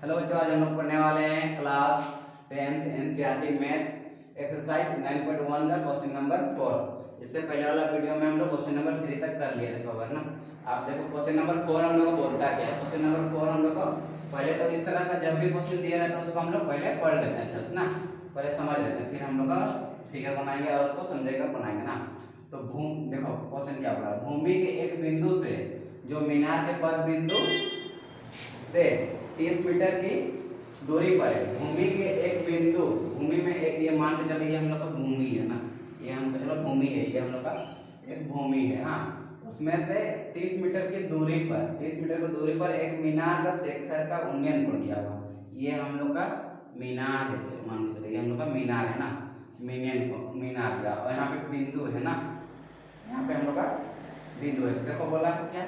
Hello बच्चों, आज हम लोग पढ़ने वाले हैं class 10th NCERT math exercise 9.1 का क्वेश्चन नंबर 4। इससे पहले वाला वीडियो में हम लोग क्वेश्चन नंबर 3 तक कर लिए थे कवर ना। आप देखो क्वेश्चन नंबर 4 हम लोग को बोलता क्या है। क्वेश्चन नंबर 4 हम लोग को पहले तो इस तरह का जब भी क्वेश्चन दिया रहता है उसको हम लोग पहले पढ़ लेते हैं अच्छे से ना, पहले समझ लेते हैं, फिर हम लोग का फिगर बनाएंगे और उसको समझकर बनाएंगे ना। तो देखो क्वेश्चन क्या बोला, भूमि के एक बिंदु से जो मीनार के पद बिंदु से 30 मीटर की दूरी पर है। भूमि के एक बिंदु, भूमि में एक, ये मान के चलिए हम लोग का भूमि है ना, ये हम चलो भूमि है, ये हम लोग का एक भूमि है हाँ। उसमें से 30 मीटर की दूरी पर, 30 मीटर की दूरी पर एक मीनार का शेखर का उन्नयन कोण दिया हुआ। ये हम लोग का मीनार है, मान के चलिए हम लोग का मीनार है ना, मीनार दिया और यहाँ पे बिंदु है ना, यहाँ पे हम लोग का बिंदु है। देखो बोला क्या,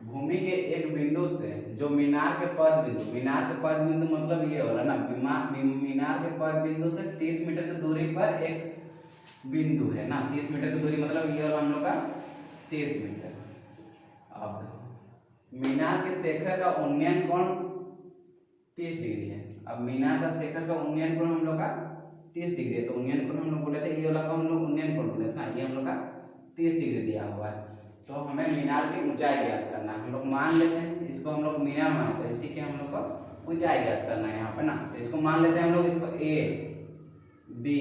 भूमि के एक बिंदु से जो मीनार के पद बिंदु, मीनार के पद बिंदु मतलब ये होला ना, मीनार के पद बिंदु से 30 मीटर की दूरी पर एक बिंदु है ना। 30 मीटर की दूरी मतलब ये होला हम लोग का 30 मीटर। अब देखो मीनार के शेखर का उन्नयन कोण 30 डिग्री है। अब मीनार का शेखर का उन्नयन कोण हम लोग का 30 डिग्री है, तो उन्नयन कोण हम लोग बोले थे, ये वाला को हम लोग उन्नयन कोण बोले थे ना, ये हम लोग का 30 डिग्री दिया हुआ है। तो हमें मीनार की ऊंचाई ज्ञात करना है। हम लोग मान लेते हैं इसको, हम लोग मीनार मानते हैं, इसी के हम लोग को ऊंचाई ज्ञात करना है यहाँ पे ना। तो इसको मान लेते हैं हम लोग, इसको ए बी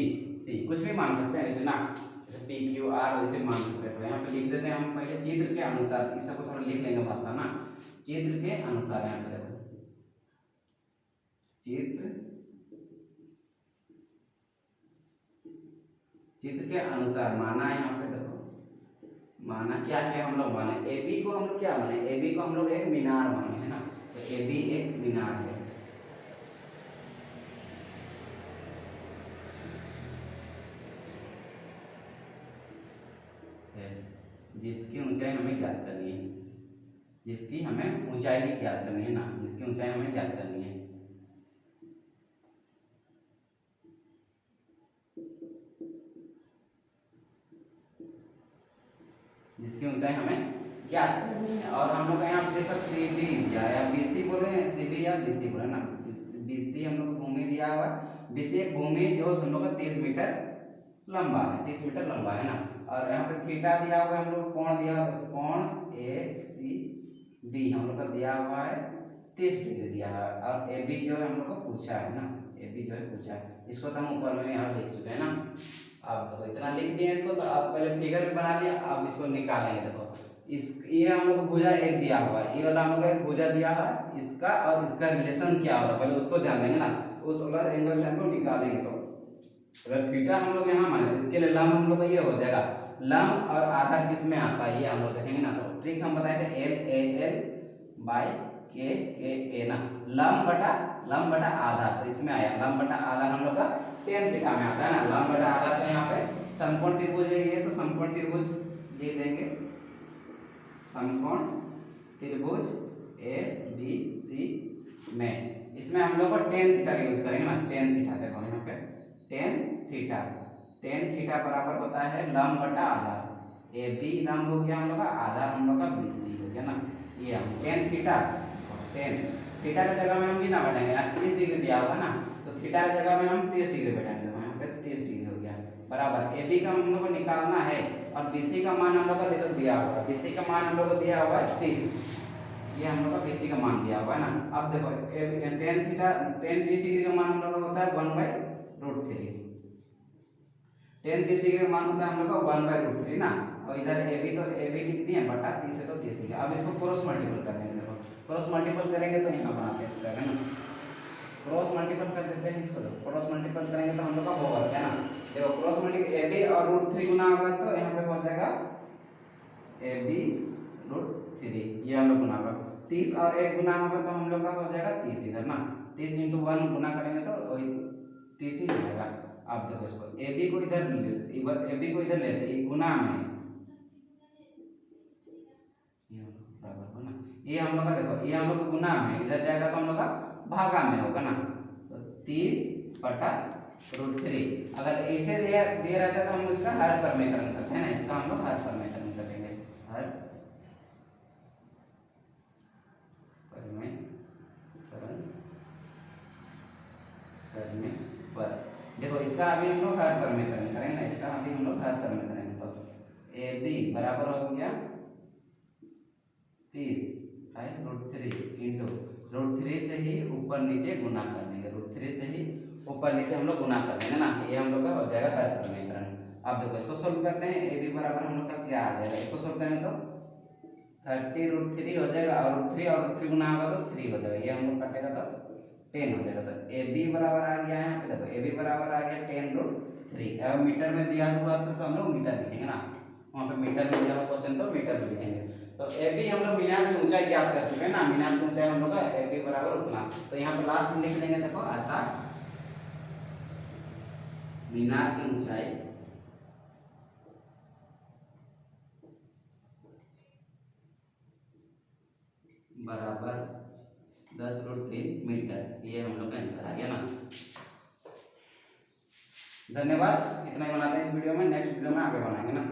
सी कुछ भी मान सकते हैं वैसे ना, जैसे पी क्यू आर वैसे मान सकते हैं। तो यहाँ पे लिख देते हैं हम पहले चित्र के अनुसार, इस सबको थोड़ा लिख लेंगे भाषा ना, चित्र के अनुसार। यहाँ पे देखो चित्र के अनुसार माना है। यहाँ पे देखो माना क्या क्या हम लोग माने, ए बी को हम लोग क्या माने, ए बी को हम लोग एक मीनार माने है ना। तो ए बी एक मीनार है जिसकी ऊंचाई हमें ज्ञात करनी है, जिसकी हमें ऊंचाई ज्ञात करनी है ना, जिसकी ऊंचाई हमें ज्ञात करनी है। जिसकी ऊंचाई हमें ज्ञात करनी है। और हम लोग यहाँ पे देखो सी डी या बी सी बोले, सी डी या बी सी बोले ना। बी सी हम लोग भूमि दिया हुआ है, बी सी एक भूमि जो हम लोग का 30 मीटर लंबा है, 30 मीटर लंबा है ना। और यहाँ पे थीटा दिया हुआ है, हम लोग कोण दिया हुआ है, कोण ए सी बी हम लोग का दिया हुआ है 30 डिग्री दिया है। और ए बी जो है हम लोग को पूछा है ना, ए बी जो है पूछा है, इसको तो हम ऊपर में यहाँ लिख चुके हैं ना। अब देखो इतना लिख दिए इसको, तो आप पहले फिगर भी बना लिया, अब इसको निकालेंगे। देखो इस ये हम लोग को भुजा एक दिया हुआ है, ये वाला हम लोग एक भुजा दिया है, इसका और इसका रिलेशन क्या होता है पहले उसको जान लेंगे ना, उस वाला एंगल से हम लोग निकालेंगे। तो अगर थीटा हम लोग यहाँ माने तो इसके लिए लंब हम लोग का ये हो जाएगा, लंब और आधा किस में आता है ये हम लोग देखेंगे ना। तो ट्रिक हम बताए थे एल ए एल बाई के ए ना, लंब बटा आधा, तो इसमें आया लंब बटा आधा हम लोग का tan थीटा में आता है ना, लंब बटा आधा। तो यहाँ पे समकोण त्रिभुज है ये, तो समकोण त्रिभुज लिख देंगे, समकोण त्रिभुज ए बी सी में, इसमें हम लोग को tan थीटा का यूज करेंगे ना। tan थीटा देखो यहाँ पे tan थीटा बराबर होता है लंब बटा आधा, ए बी लंब हो गया हम लोग का, आधा हम लोग का बी सी हो गया ना। ये हम tan थीटा की जगह में हम कितना बैठाएंगे, 30 डिग्री दिया हुआ ना, तो थीटा की जगह में हम 30 डिग्री बैठाएंगे। तो यहाँ पे 30 डिग्री हो गया बराबर, ए बी का हम लोग को निकालना है और बी सी का मान हम लोग को दिया हुआ है, बी सी का मान हम लोग को दिया हुआ है 30, ये हम लोग का बी सी का मान दिया हुआ है ना। अब देखो tan 30 डिग्री का मान हम लोग का होता है 1/√3, tan 30 डिग्री का मान होता है हम लोग का 1/√3 ना। और इधर ए बी, तो ए बी कितनी है बटा 30 है, तो 30 लिखा। अब इसको क्रॉस मल्टीपल कर देंगे, देखो क्रॉस मल्टीपल करेंगे तो यहाँ बनाते हैं है ना, क्रॉस मल्टीपल कर देते हैं इसको, क्रॉस मल्टीपल करेंगे तो हम लोग का होगा क्या ना। देखो क्रॉस मल्टीपल ए बी और √3 गुना होगा तो यहाँ पे हो जाएगा ए बी √3, ये हम लोग गुना होगा। 30 और 1 गुना होगा तो हम लोग का हो जाएगा 30 इधर ना, 30 × 1 गुना करेंगे तो वही 30 ही मिलेगा। अब देखो इसको ए बी को इधर लेते गुना में, ये हम लोग का देखो ये हम लोग गुना में, इधर जाएगा तो हम लोग का भागा में होगा ना। तो 30/√3 अगर ऐसे दे रहता है तो हम इसका हर परमेकरण करते हैं ना, इसका हम लोग हर परमेकरण करेंगे, हर परमेकरण इसका अभी हम लोग हर पर में करेंगे ना, इसका अभी हम लोग हर पर में करेंगे। तो ए बी बराबर हो गया 30 √3 इंटू √3 से ही ऊपर नीचे गुना कर देंगे, √3 से ही ऊपर नीचे हम लोग गुना कर देंगे ना, ये हम लोग का हो जाएगा हर पर में करेंगे। अब देखो इसको सोल्व करते हैं, ए बी बराबर हम लोग का क्या आ जाएगा, इसको सोल्व करेंगे तो 30 √3 हो जाएगा, और √3 और √3 गुना होगा तो 3 हो जाएगा, ये हम लोग कटेगा तो 10 हो जाएगा। तो ए बी बराबर आ गया है, यहाँ पे देखो ए बी बराबर आ गया 10 √3। अब मीटर में दिया हुआ तो हम लोग मीटर लिखेंगे ना, वहाँ पे मीटर में दिया हुआ क्वेश्चन तो मीटर में लिखेंगे। तो ए बी हम लोग मीनार की ऊंचाई ज्ञात कर चुके हैं ना, मीनार की ऊंचाई हम लोग का ए बी बराबर उतना। तो यहाँ पे लास्ट में लिख लेंगे, देखो अर्थात मीनार की ऊंचाई बराबर 10 √3 मीटर, ये हम लोग का आंसर आ गया ना। धन्यवाद, इतना ही बनाते हैं इस वीडियो में, नेक्स्ट वीडियो में आगे बनाएंगे ना।